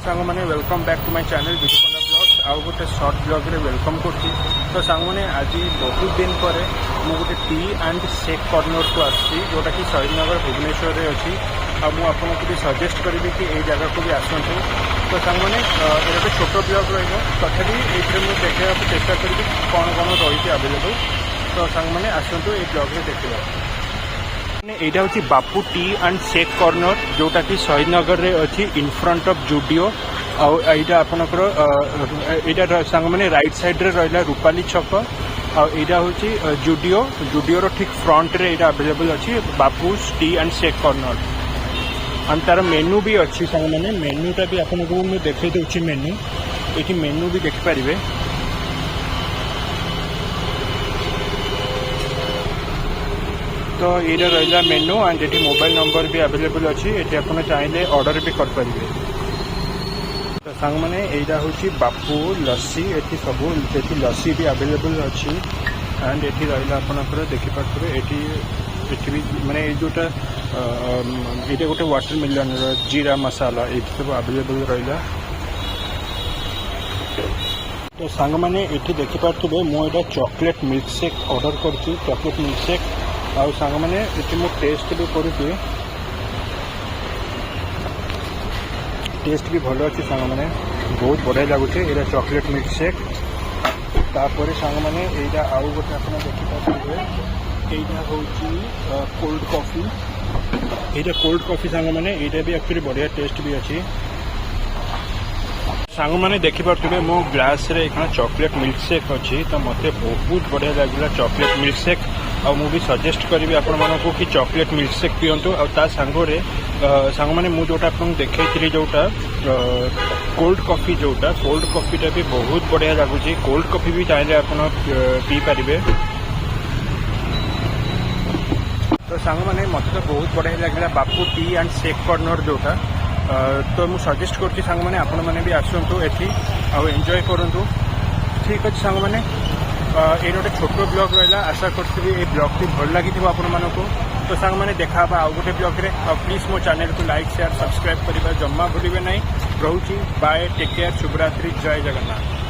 सांग मैंने welcome back to my channel Vijupanda vlogs आउ गोटे शॉर्ट ब्लॉग रे वेलकम करती। तो सांग मैंने आज बहुत दिन पर मु गोटे टी एंड शेक कॉर्नर को आसी जोटा कि शहीदनगर भुवनेश्वर रे अच्छी आपको भी सजेस्ट करी कि ये जगह को भी आसतु। तो सांग मैंने ये गोटे छोट ब्लॉग रही ये देखा चेष्टा करी कौन कौन रही अवेलेबल। तो सांग मैंने आसतु ये ब्लॉग रे देखा यहाँ हूँ बापू टी एंड शेक कॉर्नर जोटा कि शहीदनगर रे अच्छी इन फ्रंट ऑफ जुडियो आईटा आपणकर यहाँ सांग मैंने राइट साइड रे रहा रूपाली छक आईटा हूँ जुडियो ठीक फ्रंट रे यहाँ अवेलेबल अच्छी Bapu tea and shake corner and तार मेनू भी अच्छी सांग मैंने मेनूटा भी आपको मुझे देखे दूसरी मेनू ये मेनू भी देखिपारे। तो ये रहा मेनू एंड ये मोबाइल नंबर भी अवेलेबल अच्छी ये आप चाहिए ऑर्डर भी करें। तो सांग मैंने यहाँ हूँ बापू लस्सी ये सब ये लस्सी भी अवेलेबल अच्छी एंड ये रहा आपंकर देखिपे ये भी मानने जोटा ये गोटे वाटरमेलन जीरा मसाला ये सब अवेलेबल रहा। तो सांग मैंने ये देखिपे मुझे चॉकलेट मिल्क शेक ऑर्डर कर चॉकलेट मिल्क शेक आउ सांग मैंने ये टेस्ट भी करुँगी टेस्ट भी भल अच्छी सांग मैंने बहुत बढ़िया लगुच ये चॉकलेट मिल्क शेक। तापर सांग मैंने यहाँ आउ गोटे आप देखिपारे यहाँ हूँ कोल्ड कॉफी यहाँ कोल्ड कॉफी सांग मैंने यहाँ भी एक्चुअली बढ़िया टेस्ट भी अच्छी। सांग मैंने देखिपे मो ग्लास रे चॉकलेट मिल्क शेक अच्छी तो मत बहुत बढ़िया लगे चॉकलेट मिल्क शेक भी सजेस्ट करी आपण मानक कि चॉकलेट मिल्क शेक पिंतु आ सांगे सांग मैंने मुझे जोटा आपको देखी जोटा कोल्ड कॉफी जोटा कोल्ड कॉफीटा भी बहुत बढ़िया लगुच कोल्ड कॉफी भी चाहिए आप पी पारे। तो सांग मैंने मत तो बहुत बढ़िया लगे बापू टी एंड शेक कॉर्नर जोटा तो मुझे सजेस्ट कर सांग मैंने आपण मैंने भी आसतु एटी एंजॉय करूँ। ठीक अच्छे सांग मैंने ये गोटे छोट ब्लॉग रहा आशा करी ये ब्लॉग टी भल लगी आपण मानक। तो सांग मैंने देखा आउ गोटे ब्लॉग रे प्लीज मो चैनल को लाइक शेयर सब्सक्राइब करने जमा भूलिए ना। रोची बाय टेक केयर शुभरात्रि जय जगन्नाथ।